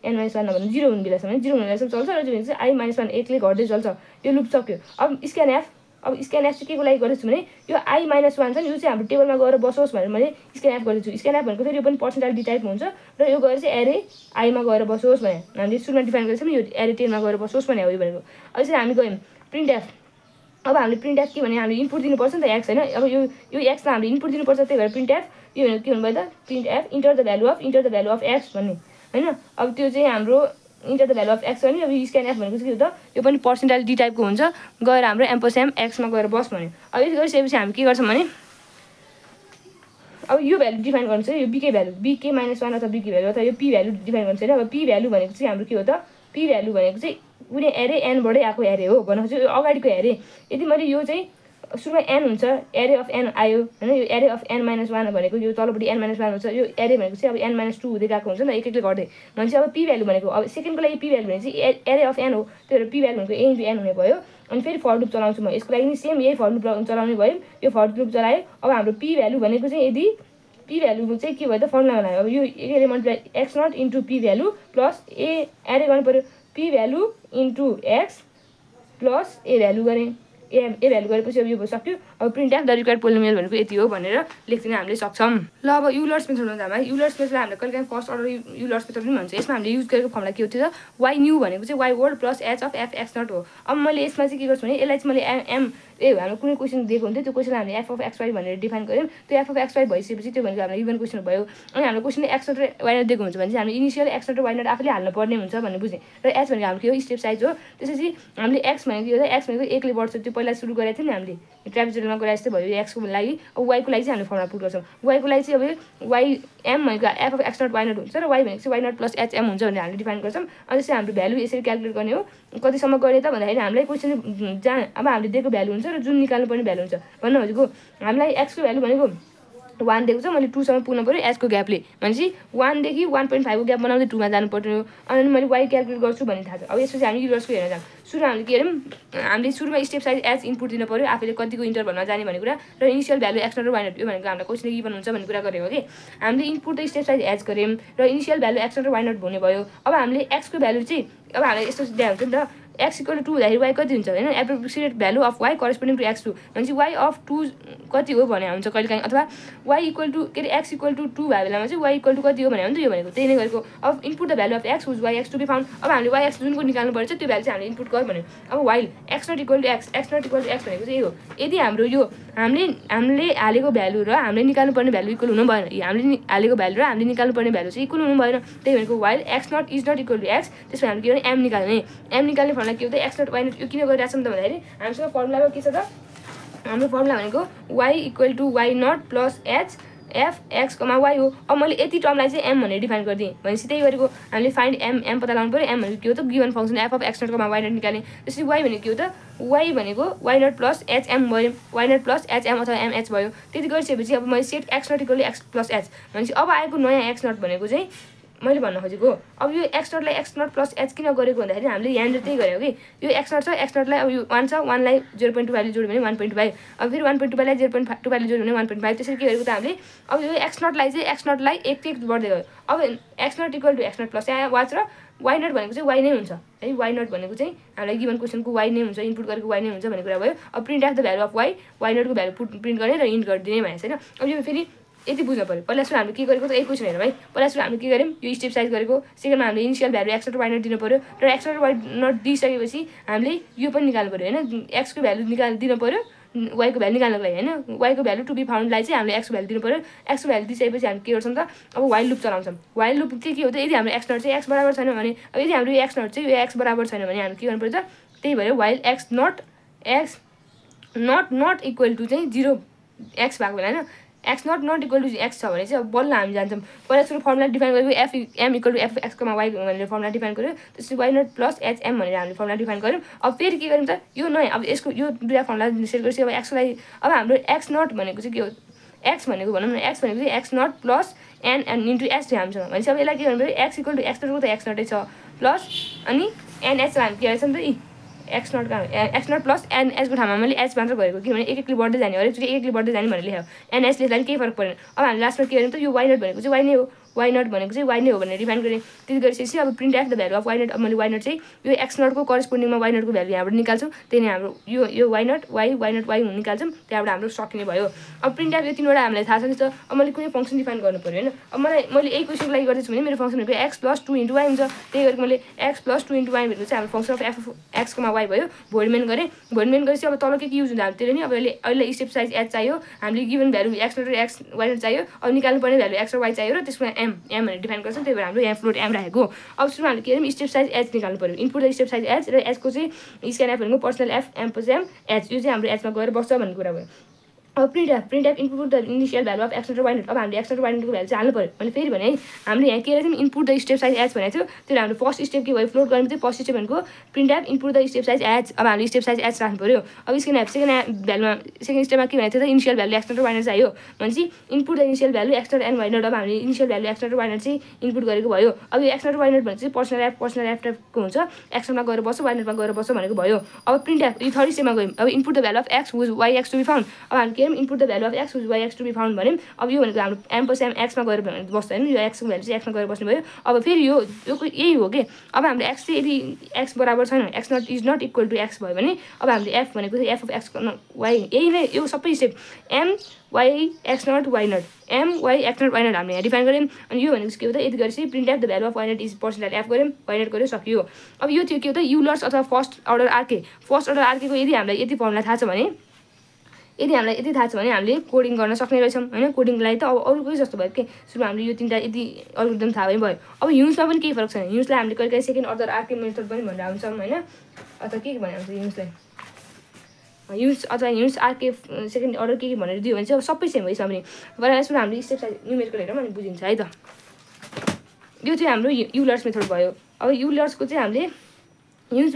नभने 0 हुने बेलासम्म 0 हुने बेलासम्म चल्छ र त्यो चाहिँ आई -1 एकले घट्दै चल्छ। यो लुप सक्यो। अब स्क्यान एफ चाहिँ के को लागि गरेको छु भने यो आई -1 छ नि यो चाहिँ हाम्रो टेबलमा गएर बसोस् भनेर मैले स्क्यान एफ गरेको छु। स्क्यान एफ भनेको फेरि यो पनि पर्सेन्टाइलिटी टाइपमा हुन्छ र यो गएर चाहिँ एरे आईमा गएर बसोस् भने हामीले सुरुमा डिफाइन गरेको छौँ यो एरे 10मा गएर बसोस् भने हो यो भनेको। अब चाहिँ हामी गयौँ प्रिन्ट एफ। अब हामीले प्रिन्ट एफ के भने हामीले इनपुट दिनुपर्छ नि त एक्स होइन। अब यो एक्स त हामीले इनपुट दिनुपर्छ, त्यही भएर प्रिन्ट एफ यो भनेको के हुनुभयो त printf enter the value of x भन्ने होइन। अब त्यो चाहिँ हाम्रो enter the value of x भने अब स्क्यान एफ भनेको चाहिँ के हो त यो पनि पर्सेन्टाइलिटी टाइपको हुन्छ, गएर हाम्रो एम्पोसेम एक्समा गएर बस भन्यो। अब यसो गरिसकेपछि हामी के गर्छौँ भने अब यो भ्यालु डिफाइन गर्नु छ यो बीके भ्यालु बीके माइनस 1 अथवा बीके भ्यालु अथवा यो पी भ्यालु डिफाइन गर्नु छैन। अब पी भ्यालु भनेको चाहिँ हाम्रो के हो त पी भ्यालु भनेको चाहिँ कुनै एरे एनबाटै आएको एरे हो भन्न खोजेको यो अगाडिको एरे। यदि मैले यो चाहिँ सुरुमा एन हुन्छ एरे अफ एन आयो हैन यो एरे अफ एन माइनस 1 भनेको यो तलपट्टि एन माइनस 1 हुन्छ यो एरे भनेको चाहिँ अब एन माइनस 2 हुँदै गएको हुन्छ नि एक एकले गर्दै भनेपछि अब पी भ्यालु भनेको अब सेकेन्डको लागि पी भ्यालु भने चाहिँ एरे अफ एन हो त्यो भएर पी भ्यालु भनेको ए इन्टु एन हुने भयो। अनि फेरि फर लुप चलाउँछु म यसको लागि नि सेम यही फर लुप चलाउने भयो यो फर लुप चलायो। अब हाम्रो पी भ्यालु भनेको चाहिँ यदि पी भ्यालु चाहिँ के भयो त फर्मुला बनायो अब यो array multiply X naught into P value plus A array गर्नु पऱ्यो P value into x plus A value गरेँ ए भ्यालु गरेपछि अब यो सक्यो। अब printf the required polynomial भनेको यति हो भनेर लेख्दिन हामीले सक्छौँ। ल अब युलर्स मेथड हुन्छ हाम्रो युलर्स मेथडलाई हामीले कहिलेकाहीँ फर्स्ट अर्डर युलर्स मेथड पनि भन्छ। यसमा हामीले युज गरेको फर्मुला के हो त वाइ न्यू भनेको चाहिँ y word plus h of f x naught हो। अब मैले यसमा चाहिँ के गर्छु भने यसलाई चाहिँ मैले एम हाम्रो कुनै क्वेसन दिएको हुन्थ्यो त्यो क्वेसनलाई हामीले एफ अफ एक्स वाइ भनेर डिफाइन गऱ्यौँ त्यो एफ अफ एक्स वाइ भइसकेपछि त्यो भनेको हाम्रो इभन क्वेसन भयो। अनि हाम्रो क्वेसनले एक्स नट र वाइ नट दिएको हुन्छ भने चाहिँ हामीले इनिसियल एक्स नट र वाइ नट आफैले हाल्नु पर्ने हुन्छ भन्ने बुझेँ। र एच भनेको हाम्रो के हो स्टेप साइज हो। त्यसपछि हामीले एक्स भनेको के हो त एक्स भनेको एकले बढ्छ त्यो पहिला सुरु गरेको थियो नि हामीले ट्रापिजोइडलमा गरे जस्तै भयो एक्सको लागि। अब वाइको लागि चाहिँ हामीले फर्मुला पुट गर्छौँ वाइको लागि चाहिँ अब वाइ एम भनेको f of x naught y naught हुन्छ र वाइ भनेको चाहिँ why naught plus H m हुन्छ भनेर हामीले डिफाइन गर्छौँ। अनि त्यसै हाम्रो भ्यालु यसरी क्यालकुलेट गर्ने हो कतिसम्म गर्ने त भन्दाखेरि हामीलाई क्वेसन जहाँ अब हामीले दिएको भ्यालु हुन्छ र जुन निकाल्नु पर्ने भ्यालु हुन्छ भन्न खोजेको हामीलाई एक्सको भ्यालु भनेको 1 दिएको छ मैले 2 सम्म पुग्नु पऱ्यो एचको ग्यापले भनेपछि 1 देखि 1.5 को ग्याप बनाउँदै 2 मा जानु पर्यो। अनि मैले वाइ क्यालकुलेट गर्छु भन्ने थाहा छ। अब यसपछि हामी युलर्सको हेर्न जाऊँ। सुरुमा हामीले के हेरौँ हामीले सुरुमा स्टेप साइज एच इनपुट दिनु पऱ्यो आफैले कतिको इन्टरभलमा जाने भन्ने कुरा र इनिसियल भ्यालु एक्स नट र वाइ नट यो भनेको हामीलाई क्वेसनले गिभन हुन्छ भन्ने कुरा गरेको हो कि हामीले input the step size H गऱ्यौँ र इनिसियल भ्यालु एक्स नट र वाइ नट हुने भयो। अब हामीले एक्सको भ्यालु चाहिँ अब हामीले यस्तो दिएको हुन्छ नि त एक्स इक्वल टू हुँदाखेरि वाइ कति हुन्छ होइन approximate value of y corresponding to x two भनेपछि वाइ अफ 2 कति हो भने हुन्छ कहिलेकाहीँ अथवा वाइ इक्वल टू के अरे एक्स इक्वल टू 2 भएको बेलामा चाहिँ वाइ इक्वल टू कति हो भने यो भनेको त्यही नै गरेको। अब input the value of x whose why x to be found. अब हामीले वाइ एक्स जुनको निकाल्नु पर्छ त्यो भ्यालु चाहिँ हामीले इनपुट गर्यो भने अब y x naught equal to x naught equal to x भनेको चाहिँ यही हो। यदि हाम्रो यो हामीले हालेको भ्यालु र हामीले निकाल्नु पर्ने भ्यालु इक्वल हुनु भएन हामीले हालेको भ्यालु र हामीले निकाल्नु पर्ने भ्यालु चाहिँ इक्वल हुनु भएन त्यही भनेको while x naught is not equal to x त्यसमा हामीले के गर्ने एम निकाल्ने फर्मुला के हो त एक्स नट वाइ नट यो किन गरिरहेको छौँ त भन्दाखेरि हामीसँग फर्मुलामा के छ त हाम्रो फर्मुला भनेको y equal to y naught plus h f x comma y हो। अब मैले यति टर्मलाई चाहिँ एम भनेर डिफाइन गरिदिएँ भनेपछि त्यही गरेको हामीले फाइन्ड एम पत्ता लगाउनु पऱ्यो। एम भनेको के हो त given function F of x naught comma Y naught निकाल्ने। त्यसपछि वाइ भनेको के हो त वाइ भनेको Y naught plus H M भयो Y naught plus H M अथवा एमएच भयो। त्यति गरिसकेपछि अब मैले set x naught equal X plus H भनेपछि अब आएको नयाँ एक्स नट भनेको चाहिँ मैले भन्न खोजेको अब यो एक्स नटलाई एक्स नट प्लस एच किन गरेको भन्दाखेरि हामीले यहाँनिर त्यही गरेको कि यो एक्स नट छ एक्स नटलाई अब यो 1 छ 1 लाई 0.25 ले जोड्यो भने 1.5 अब फेरि 1.25 लाई 0.25 ले जोड्यो भने 1.5 त्यसरी के गरेको त हामीले अब यो एक्स नटलाई एक बढ्दै गयो। अब x naught equal to x naught plus वाच र वाइ नट भनेको चाहिँ वाइ नै हुन्छ है वाइ नट भनेको चाहिँ हामीलाई गिभन क्वेसनको वाइ नै हुन्छ इनपुट गरेको वाइ नै हुन्छ भन्ने कुरा भयो। अब printf the value of Y नटको भ्यालु प्रिन्ट गर्ने र इन्ट गरिदिने भनेको छैन। अब यो फेरि यति बुझ्नु पऱ्यो पहिला सुरु हामीले के गरेको त एक क्वेसन हेरौँ है। पहिला सुरु हामीले के गर्यौँ यो स्टेप साइज गरेको सेकेन्डमा हामीले initial value x naught y naught दिनु पऱ्यो र एक्स नट वाइ नट दिइसकेपछि हामीले यो पनि निकाल्नु पऱ्यो होइन एक्सको भ्यालु दिनु पऱ्यो वाइको भ्यालु निकाल्नको लागि होइन वाइको भ्यालु टु बी फाउन्डलाई चाहिँ हामीले एक्सको भ्यालु दिनु पऱ्यो। एक्सको भ्यालु दिइसकेपछि हामी के गर्छौँ त अब वाइल लुप चलाउँछौँ। वाइल लुप चाहिँ के हो त यदि हाम्रो एक्स नट चाहिँ एक्स बराबर छैन भने अब यदि हाम्रो एक्स नट चाहिँ यो एक्स बराबर छैन भने हामी के गर्नु पर्छ त्यही भएर while x naught equal to चाहिँ 0 एक्स भएको बेला होइन X naught equal to x छ भने चाहिँ अब बल्ल हामी जान्छौँ। पहिला सुरु फर्मुला डिफाइन गरेको F M equal to F X comma Y भनेर फर्मुला डिफाइन गऱ्यो त्यसपछि Y naught plus H M भनेर हामीले फर्मुला डिफाइन गऱ्यौँ। अब फेरि के गर्यौँ त यो नयाँ अब यसको यो दुईवटा फर्मुला सेट गरेपछि अब एक्सको लागि अब हाम्रो एक्स नट भनेको चाहिँ के हो एक्स भनेको भनौँ न एक्स भनेको चाहिँ x naught plus n into h थियो हामीसँग भनेपछि अब यसलाई के गर्नु पऱ्यो एक्स इक्वल टु एक्स नटको त एक्स नटै छ प्लस अनि एनएच हामी के गरेछ नि त एक्स नट प्लस एनएचको ठाउँमा मैले एच मात्र गरेको किनभने एक एकले बढ्दै जाने हरेकचोटि एक एकले बढ्दै जाने भनेर लेख्यो एनएच लेख्दा पनि केही फरक परेन। अब हामीले लास्टमा के गर्यौँ त यो वाइ नट भनेको चाहिँ वाइ नै हो वाइ नट भनेको चाहिँ वाइ नै हो भनेर डिफाइन गरेँ। त्यति गरिसकेपछि अब printf the value of y naught अब मैले वाइ नट चाहिँ यो एक्स नटको करेस्पोन्डिङमा वाइ नटको भ्यालु यहाँबाट निकाल्छौँ त्यही नै हाम्रो यो y naught y naught y हुनु निकाल्छौँ त्यहाँबाट हाम्रो सकिने भयो। अब प्रिन्ट एफ यो तिनवटा हामीलाई थाहा छ नि त अब मैले कुनै फङ्सन डिफाइन गर्नु पऱ्यो होइन। अब मैले यही क्वेसनको लागि गर्दैछु भने मेरो फङ्सन भनेको एक्स प्लस 2 इन्टु वाइ हुन्छ त्यही गरेको मैले एक्स प्लस 2 इन्टु वाइ भनेको चाहिँ हाम्रो function of F X comma why भयो भोइडमेन गरेँ भोइडमेन गरेपछि अब तल के युज हुन्छ हामीले नि अब अहिले स्टेप साइज एच चाहियो हामीले गिभन भ्यालु एक्स नट र एक्स वाइ नट चाहियो अब निकाल्नु पर्ने भ्यालु एक्स र वाइ चाहियो र त्यसमा एम भनेर डिफाइन गर्छौँ त्यही भएर हाम्रो यहाँ फ्लोट एम राखेको। अब सुरुमा हामीले के गर्यौँ स्टेप साइज एच निकाल्नु पऱ्यो input the step size h र एचको चाहिँ स्क्यान एफ भनेको personal f m plus am h यो चाहिँ हाम्रो एचमा गएर बस्छ भन्ने कुरा भयो। अब printf input the initial value of x naught र वाइ नट। अब हामीले एक्स नट र वाइ नटको भ्यालु चाहिँ हाल्नु पऱ्यो। मैले फेरि भने है, हामीले यहाँ के रहेछ input the step size H भनेको थियो, त्यो हाम्रो फर्स्ट स्टेप के भयो फ्लोट गर्नु थियो। फर्स्ट स्टेप भनेको print F input the step size H. अब हामीले स्टेप साइज एच राख्नु पऱ्यो। अब सेकेन्ड भ्यालुमा सेकेन्ड स्टेपमा के भनेको थियो त इनिसियल भ्यालु एक्स नट र वाइ नट चाहियो भनेपछि input the initial value x naught and y naught. अब हामीले इनिसियल भ्यालु एक्स नट र वाइ नट चाहिँ इनपुट गरेको भयो। अब यो एक्स नट र वाइ नट भनेको चाहिँ पर्सनल एफ टाइपको हुन्छ, एक्स नटमा गएर बस्छ वाइ नटमा गएर बस्छ भनेको भयो। अब प्रिन्ट एफ यो थर्ड स्टेपमा गयौँ। अब input the value of x whose why x to be found. अब हामी के input the value of x whose why x to be found भन्यौँ। अब यो भनेको हाम्रो एम प्लस एम एक्समा गएर बस्छ होइन, यो एक्सको भ्यालु चाहिँ एक्समा गएर बस्नु भयो। अब फेरि यो यही हो कि अब हाम्रो एक्स चाहिँ यदि एक्स बराबर छैन, x naught is not equal to x भयो भने अब हामीले एफ भनेको चाहिँ एफ अफ एक्स वाइ, यही नै यो सबै step m y x naught y naught, m y x naught y naught हामीले यहाँ डिफाइन गऱ्यौँ। अनि यो भनेको के हो त यति गरेपछि printf the value of y naught is percent f गऱ्यौँ, वाइ नट गऱ्यो सकियो। अब यो थियो के हो त युलर्स अथवा first order RK. First order आरकेको यदि हामीलाई यति फर्मुला थाहा छ भने हामीले कोडिङ गर्न सक्ने रहेछौँ होइन। कोडिङको लागि त अब अरू कोही जस्तो भयो कि सुरुमा हामीले यो तिनवटा यदि अल्गोरिदम थाहा भयो। अब युजमा पनि केही फरक छैन। युजलाई हामीले कहिले काहीँ सेकेन्ड अर्डर आरके मेथड पनि भनेर आउँछौँ होइन, अथवा के भने आउँछ युजलाई युज अथवा युज आरके सेकेन्ड अर्डर के भनेर दियो भने चाहिँ अब सबै सेम हो यसमा पनि। तर यसमा हामीले स्टेप साइज न्युमेरिकल हेरौँ अनि बुझिन्छ है त। यो चाहिँ हाम्रो युलर्स मेथड भयो। अब युलर्सको चाहिँ हामीले युज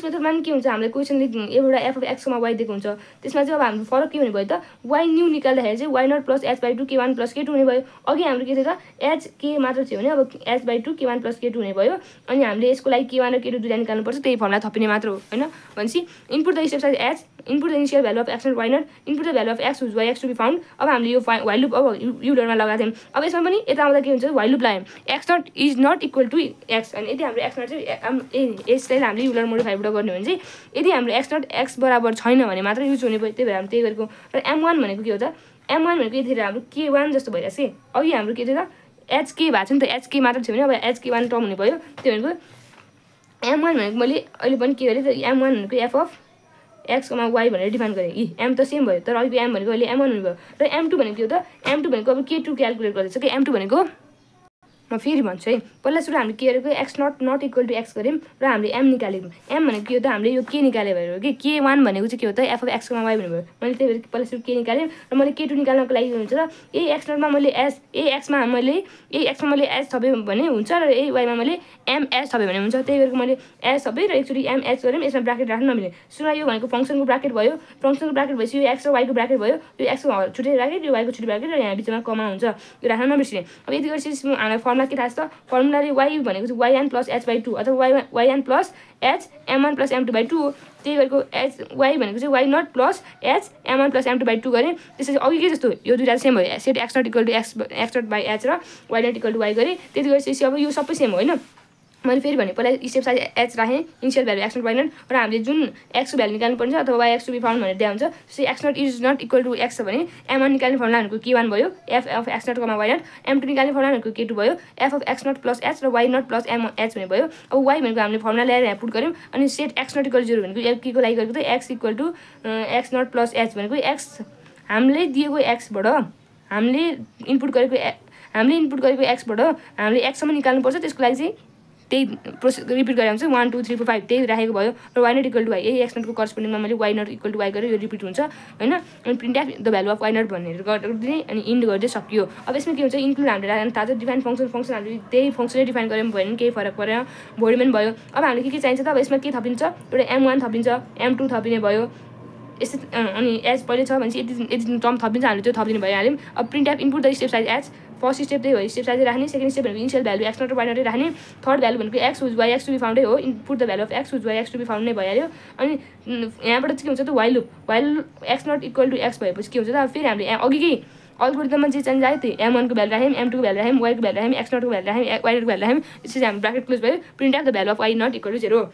मेथडमा पनि के हुन्छ हामीले क्वेसनले एउटा एफ अफ एक्समा वाइ दिएको हुन्छ, त्यसमा चाहिँ अब हाम्रो फरक के हुने भयो त वाइ न्यू निकाल्दाखेरि चाहिँ why naught plus H by two k one plus k two हुने भयो। अघि हाम्रो के थियो त एच के मात्र थियो भने अब H by two k one plus k two हुने भयो। अनि हामीले यसको लागि के वान र के टू दुईवटा निकाल्नुपर्छ, त्यही फर्मुला थपिने मात्र हो होइन। भनेपछि input the step size h, input the initial value of x naught y naught, input the value of x whose why x to be found. अब हामीले यो वाइल लुप अब युलरमा लगाएको थियौँ। अब यसमा पनि यता आउँदा के हुन्छ वाइल लुप लगायौँ, x naught is not equal to x. अनि यदि हाम्रो एक्स नट चाहिँ यसलाई हामीले युलर मोडिफाइबाट गर्ने भने चाहिँ यदि हाम्रो एक्स नट एक्स बराबर छैन भने मात्र युज हुने भयो, त्यही भएर हामी त्यही गरेको। र एम वान भनेको के हो त एम वान भनेको यतिखेर हाम्रो के वान जस्तो भइरहेको छ। अघि हाम्रो के थियो त एच के भएको छ नि त, एच के मात्र थियो भने अब एच के वान टर्म हुने भयो। त्यो भनेको एम वान भनेको मैले अहिले पनि के गरेँ त एम वान भनेको एफ अफ एक्समा वाइ भनेर डिफाइन गरेँ। एम त सेम भयो तर अघिको एम भनेको अहिले एम वान हुने भयो। र एम टू भनेको के हो त एम टू भनेको अब के टू क्यालकुलेट गर्दैछ कि एम टू भनेको म फेरि भन्छु है। पहिला सुरु हामीले के गरेको x naught equal to x गऱ्यौँ र हामीले एम निकालेको। एम भनेको के हो त हामीले यो के निकाले भयो कि के वान भनेको चाहिँ के हो त एफ अफ एक्समा वाइ भन्ने भयो। मैले त्यही भएर पहिला सुरु के निकालेँ र मैले के टू निकाल्नको लागि हुन्छ त यही एक्स नटमा मैले एक्समा मैले एच थपेँ भने हुन्छ र यही वाइमा मैले एमएच थपेँ भने हुन्छ। त्यही भएर मैले एच थपेँ र एकचोटि एमएच गऱ्यौँ। यसमा ब्राकेट राख्नु नमिले सुरुमा यो भनेको फङ्सनको ब्राकेट भयो। फङ्सनको ब्राकेट भएपछि यो एक्स र वाइको ब्राकेट भयो। यो एक्सको छुट्टै ब्राकेट यो वाइको छुट्टै ब्राकेट र यहाँ बिचमा कमा हुन्छ, यो राख्न नबिर्सिने। अब यति गरेपछि हामीलाई फर्मुला के थाहा छ त फर्मुलाले वाइ भनेको चाहिँ Y N plus H by two अथवा Y N plus H M one plus M two by two हो। त्यही गरेको एच वाइ भनेको चाहिँ why naught plus H M one plus M two by two गरेँ। त्यसपछि अघि के जस्तो यो दुईवटा सेम भयो, set x naught equal to x naught by H र why naught equal to why गरेँ। त्यति गरेपछि अब यो सबै सेम होइन। मैले फेरि भने पहिला स्टेप साइज एच राखेँ, initial value x naught y naught र हामीले जुन एक्सको भ्यालु निकाल्नु पर्छ अथवा y x to be found भनेर दिया हुन्छ। त्यसै x naught is not equal to x छ भने एम वान निकाल्ने फर्मुला भनेको के वान भयो F of x naught comma Y naught, M two निकाल्ने फर्मुला भनेको के टू भयो F of x naught plus H र why naught plus am H हुने भयो। अब वाइ भनेको हामीले फर्मुला ल्याएर यहाँ पुट गऱ्यौँ। अनि set x naught equal zero भनेको के को लागि गरेको त x equal to x naught plus h भनेको एक्स हामीले दिएको एक्सबाट हामीले इनपुट गरेको एक्सबाट हामीले एक्ससम्म निकाल्नुपर्छ। त्यसको लागि चाहिँ त्यही प्रोसेस रिपिट गरेर हुन्छ 1 2 3 4 5 त्यही राखेको भयो। र why naught equal to y यही एक्स नटको करस्पोन्डिङमा मैले y naught equal to why गरेँ, यो रिपिट हुन्छ होइन। अनि printf the value of y naught भनेर गरिदिने अनि इन्ड गर्दै सकियो। अब यसमा के हुन्छ इन्क्लुड हामीले राख्नु थाहा छ डिफाइन फङ्सन हामीले त्यही फङ्सनै डिफाइन गऱ्यौँ भयो भने केही फरक परेन, भोलिमा पनि भयो। अब हामीले के चाहिन्छ त अब यसमा के थपिन्छ एउटा एम वान थपिन्छ, एम टू थपिने भयो यस्तै। अनि एच पहिले छ भने चाहिँ यति टर्म थपिन्छ हामीले त्यो थपिदिनु भइहाल्यौँ। अब printf input the step size H first step त्यही हो स्टेप साइज राख्ने, सेकेन्ड स्टेप भनेको इनिसियल भ्यालु एक्स नट र वाइ नट राख्ने, थर्ड भ्यालु भनेको X whose why x to be फाउन्डै हो, input the value of x whose why x to be found नै भइहाल्यो। अनि यहाँबाट चाहिँ के हुन्छ त while x naught equal to X भएपछि के हुन्छ त फेरि हामीले अघिकै अल्गोरिदममा जे चेन्ज आयो त्यही एम वानको भ्यालु राख्यौँ, एम टूको भ्यालु राख्यौँ, वाइको भ्यालु राख्यौँ, एक्स नटको भ्यालु राख्यौँ, वाइ नटको भ्यालु राख्यौँ। त्यसपछि हाम्रो ब्राकेट क्लोज भयो। Printf the value of y naught equal to zero.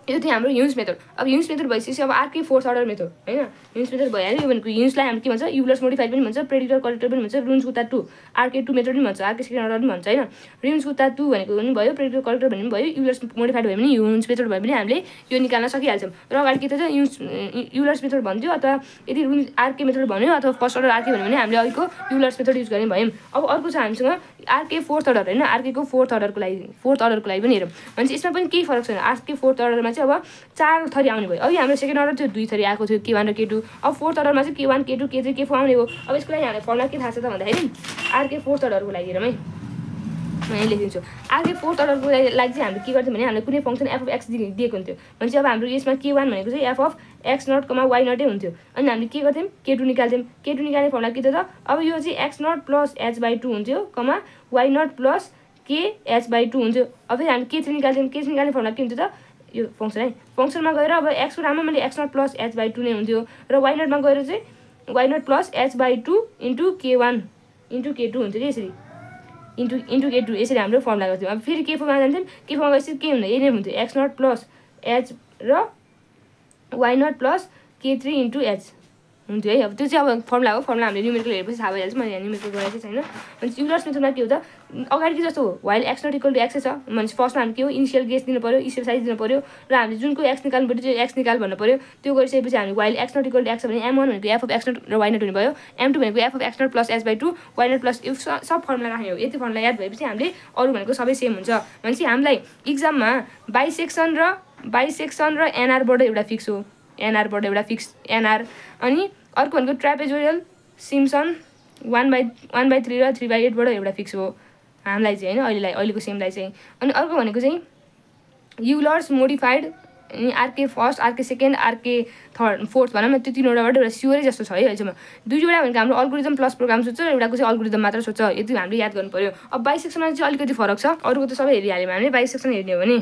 यो थियो हाम्रो युज मेथड। अब युज मेथड भइसकेपछि अब आर्कै फोर्थ अर्डर मेथड होइन युज मेथड भइहाल्यो। यो भनेको युजलाई हामी के भन्छ युलर्स मोडिफाइड पनि भन्छ, प्रेडिक्टर कलेक्टर पनि भन्छ, रुन्स गुत्ता टू आर्के टू मेथड पनि भन्छ, आर्के सेकेन्ड अर्डर पनि भन्छ होइन। रुन्स गुत्ता टू भनेको पनि भयो, प्रेडिक्टर कलेक्टर भन्ने पनि भयो, युलर्स मोडिफाइड भयो भने युज मेथड भयो भने हामीले यो निकाल्न सकिहाल्छौँ। र अगाडि के थियो त युलर्स मेथड भन्थ्यो अथवा यदि आर्के मेथड भन्यो अथवा फर्स्ट अर्डर आर्के भन्यो भने हामीले अहिलेको युलर्स मेथड युज गर्ने भयौँ। अब अर्को छ हामीसँग आरके फोर्थ अर्डर होइन आरकेको फोर्थ अर्डरको लागि पनि हेरौँ भनेपछि यसमा पनि केही फरक छैन आरके फोर्थ अर्डरमा चाहिँ अब 4 थरी आउने भयो अघि हाम्रो सेकेन्ड अर्डर थियो 2 थरी आएको थियो K1 र K2 अब फोर्थ अर्डरमा चाहिँ K1 K2 K3 K4 आउने हो अब यसको लागि हामीलाई फर्मुला के थाहा छ त भन्दाखेरि आरके फोर्थ अर्डरको लागि हेरौँ है म यहाँ लेखिदिन्छु आरके फोर्थ अर्डरको लागि चाहिँ हामीले के गर्थ्यौँ भने हामीले कुनै फङ्सन एफ अफ एक्स दिएको हुन्थ्यो भनेपछि अब हाम्रो यसमा K1 भनेको चाहिँ F of x naught Y नटै हुन्थ्यो अनि हामीले के गर्थ्यौँ K2 निकाल्थ्यौँ K2 निकाल्ने फर्मुला के थियो त अब यो चाहिँ एक्स नट प्लस h/2 हुन्थ्यो वाइ नट प्लस के h/2 हुन्थ्यो अब फेरि हामीले K3 निकाल्थ्यौँ K3 निकाल्ने फर्मुला के हुन्थ्यो त यो फङ्सन है फङ्सनमा गएर अब एक्सको ठाउँमा मैले एक्स नट प्लस h/2 नै हुन्थ्यो र वाइ नटमा गएर चाहिँ why naught plus h/2 into K1 into K2 हुन्थ्यो कि यसरी इन्टु K2 यसरी हाम्रो फर्मुला गर्थ्यौँ अब फेरि K4मा जान्थ्यौँ K4मा गएपछि के हुँदैन यही नै हुन्थ्यो एक्स नट प्लस h र why naught plus K3 into h हुन्थ्यो है अब त्यो चाहिँ अब फर्मुला हो फर्मुला हामीले न्युमेरिकल हेरेपछि थाहा भइहाल्छ मैले यहाँ न्युमेरिकल गरेको छैन भनेपछि युलर्स मेथडमा के हो त अगाडि के जस्तो हो while x naught equal to एक्सै छ भनेपछि फर्स्टमा हामी के हो इनिसियल गेस दिनु पऱ्यो इनिसियल साइज दिनु पऱ्यो र हामीले जुनको एक्स निकाल्नु पऱ्यो त्यो एक्स निकाल भन्नु पऱ्यो त्यो गरिसकेपछि हामी while x naught equal to x छ भने M1 भनेको एफ अफ एक्स नट र वाइ नट हुने भयो M2 भनेको f of x naught plus h/2 y naught plus यो सब फर्मुला राख्ने हो यति फर्मुला याद भएपछि हामीले अरू भनेको सबै सेम हुन्छ भनेपछि हामीलाई इक्जाममा बाइसेक्सन र एनआरबाट एउटा फिक्स हो एनआरबाट एउटा फिक्स एनआर अनि अर्को भनेको ट्रापेजोइडल सिम्सन 1/3 र 3/8बाट एउटा फिक्स हो हामीलाई चाहिँ होइन अहिलेको सेमलाई चाहिँ अनि अर्को भनेको चाहिँ युलर्स मोडिफाइड अनि RK first RK second RK third fourth भनौँ न त्यो तीनवटाबाट एउटा स्योरै जस्तो छ है अहिलेसम्म दुईवटा भनेको हाम्रो अल्गोरिदम प्लस प्रोग्राम सोध्छ र एउटाको चाहिँ अल्गोरिदम मात्र सोध्छ यति हामीले याद गर्नु पऱ्यो अब बाइसेक्सनमा चाहिँ अलिकति फरक छ अरूको त सबै हेरिहाल्यौँ हामीले बाइसेक्सन हेर्ने हो भने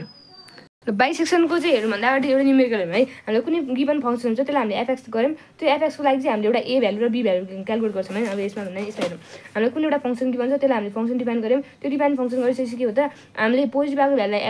बाइसेक्सनको चाहिँ हेर्नुभन्दा अगाडि एउटा न्युमेरिकल हेरौँ है हामीले कुनै गिभन फङ्सन हुन्छ त्यसलाई हामीले एफएक्स गऱ्यौँ त्यो एफएक्सको लागि चाहिँ हामीले एउटा ए भ्यालु र बी भ्यालु क्यालकुलेट गर्छौँ है अब यसमा भन्दा यसमा हेरौँ हामीले कुनै एउटा फङ्सन गिभन छ त्यसलाई हामीले फङ्सन डिफाइन गऱ्यौँ त्यो डिफाइन फङ्सन गरिसकेपछि के हो त हामीले पोजिटिभ आएको भ्यालुलाई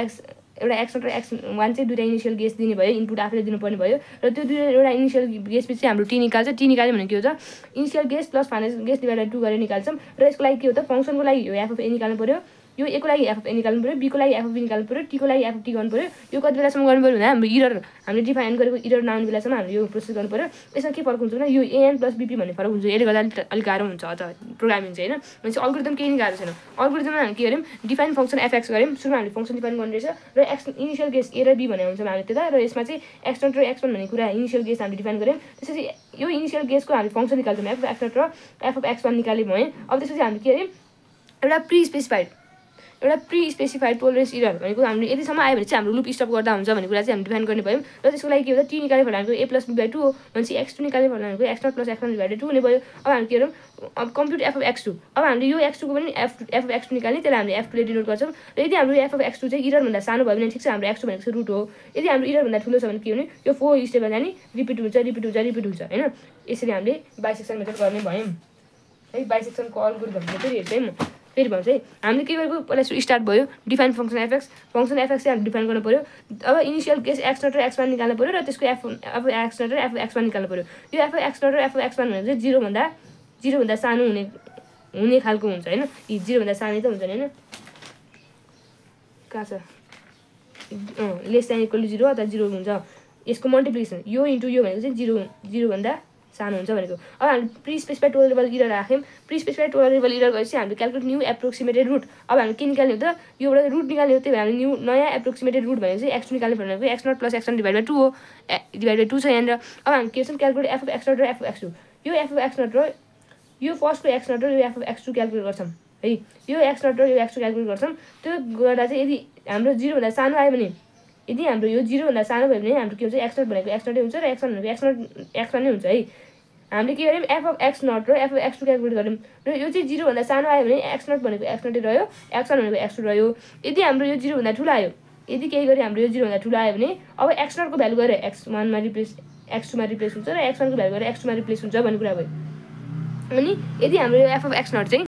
एउटा एक्स नट र x1 चाहिँ दुईवटा इनिसियल गेस दिने भयो इनपुट आफूले दिनुपर्ने भयो र त्यो एउटा इनिसियल गेसपछि हाम्रो टी निकाल्छ टी निकाल्यो भने के हो त initial guess plus final guess divided 2 गरेर निकाल्छौँ र यसको लागि के हो त फङ्सनको लागि यो एफ अफ ए निकाल्नु पऱ्यो यो ए को लागि एफ अफ ए निकाल्नु पऱ्यो बी को लागि एफ अफ बी निकाल्नु पऱ्यो टी को लागि एफ अफ टी गर्नु पऱ्यो यो कति बेलासम्म गर्नु पऱ्यो भने हाम्रो इरर हामीले डिफाइन गरेको इरर नआउने बेलासम्म हामीले यो प्रोसेस गर्नु पऱ्यो यसमा के फरक हुन्छ भने यो एएन प्लस बिपी भन्ने फरक हुन्छ यसले गर्दा अलिक गाह्रो हुन्छ अझ प्रोग्रामिङ चाहिँ होइन भनेपछि अल्गोरिदम केही नै गाह्रो छैन अल्गोरिदममा हामी के गर्यौँ डिफाइन फङ्सन एफएक्स गऱ्यौँ सुरुमा हामीले फङ्सन डिफाइन गर्ने रहेछ र एक्स इनिसियल गेस ए र बी भनेर हुन्छ हामीले त्यता र यसमा चाहिँ एक्स नट र एक्स1 भन्ने कुरा इनिसियल गेस हामीले डिफाइन गऱ्यौँ त्यसपछि यो इनिसियल गेसको हामीले फङ्सन निकाल्छौँ एफ एक्स नट र एफ अफ एक्स1 निकाल्यौँ है अब त्यसपछि हामीले के गर्यौँ एउटा प्री स्पेसिफाइड टोलरेन्स इरर भनेको हामीले यतिसम्म आयो भने चाहिँ हाम्रो लुप स्टप गर्दा हुन्छ भन्ने कुरा चाहिँ हामी डिफाइन गर्ने भयौँ र त्यसको लागि के हो त टी निकाल्ने भनेको ए प्लस बी/2 हो भनेपछि x2 निकाल्ने भनेको x not plus x1 divided 2 हुने भयो अब हामी के गरौँ अब कम्प्युट एफ अफ x2 अब हामीले यो x2 को पनि एफ अफ x2 निकाल्ने त्यसलाई हामीले f2 ले डिनोट गर्छौँ र यदि हाम्रो एफ अफ x2 चाहिँ इररभन्दा सानो भयो भने ठिक छ हाम्रो x2 भनेको चाहिँ रुट हो यदि हाम्रो इररभन्दा ठुलो छ भने के हुने यो 4 स्टेपमा जाने रिपिट हुन्छ होइन यसरी हामीले बाइसेक्सन मेथड गर्ने भयौँ है बाइसेक्सनको अल्गोरिदम फेरि हेर्छौँ म फेरि भन्छ है हामीले के गरेको पहिला स्टार्ट भयो डिफाइन फङ्सन एफएक्स चाहिँ हामीले डिफाइन गर्नु पऱ्यो अब इनिसियल गेस एक्स नट र x1 निकाल्नु पऱ्यो र त्यसको एफ एक्स नट र एफ x1 निकाल्नु पऱ्यो यो एफ एक्स नट र एफ x1 भनेको चाहिँ जिरोभन्दा सानो हुने खालको हुन्छ होइन जिरोभन्दा सानो त हुन्छ नि होइन कहाँ छ लेस देन इक्वल टु 0 अथवा 0 हुन्छ यसको मल्टिप्लिकेसन यो इन्टु यो भनेको चाहिँ जिरोभन्दा सानो हुन्छ भनेको अब हामीले प्री स्पेसिफाइड टोलरेबल इरर राख्यौँ प्री स्पेसिफाइड टोलरेबल इरर गरेपछि हामीले क्यालकुलेट न्यू एप्रोक्सिमेटेड रुट अब हामीले के निकाल्ने हो त योबाट रुट निकाल्ने हो त्यही भएर हामीले नयाँ एप्रोक्सिमेटेड रुट भनेको चाहिँ x2 निकाल्ने भनेको x not plus x1 divided 2 हो डिभाइडेड 2 छ यहाँनिर अब हामी के गर्छौँ calculate f of x naught र एफ अफ x2 यो एफ अफ एक्स नट र यो फर्स्टको एक्स नट र यो एफ अफ x2 क्यालकुलेट गर्छौँ है यो एक्स नट र यो x2 क्यालकुलेट गर्छौँ त्यो गर्दा चाहिँ यदि हाम्रो जिरोभन्दा सानो आयो भने यदि हाम्रो यो जिरोभन्दा सानो भयो भने हाम्रो के हुन्छ एक्स नट भनेको एक्स नटै हुन्छ र x1 भनेको एक्स1 नै हुन्छ है हामीले के गर्यौँ एफ अफ एक्स नट र एफ अफ x2 क्यालकुलेट गऱ्यौँ र यो चाहिँ जिरोभन्दा सानो आयो भने एक्स नट भनेको एक्स नटै रह्यो x1 भनेको x2 रह्यो यदि हाम्रो यो जिरोभन्दा ठुलो आयो यदि केही गरी हाम्रो यो जिरोभन्दा ठुलो आयो भने अब एक्स नटको भ्यालु गएर x1मा रिप्लेस x2मा रिप्लेस हुन्छ र x1 को भ्यालु गएर x2मा रिप्लेस हुन्छ भन्ने कुरा भयो अनि यदि हाम्रो यो एफ अफ एक्स नट चाहिँ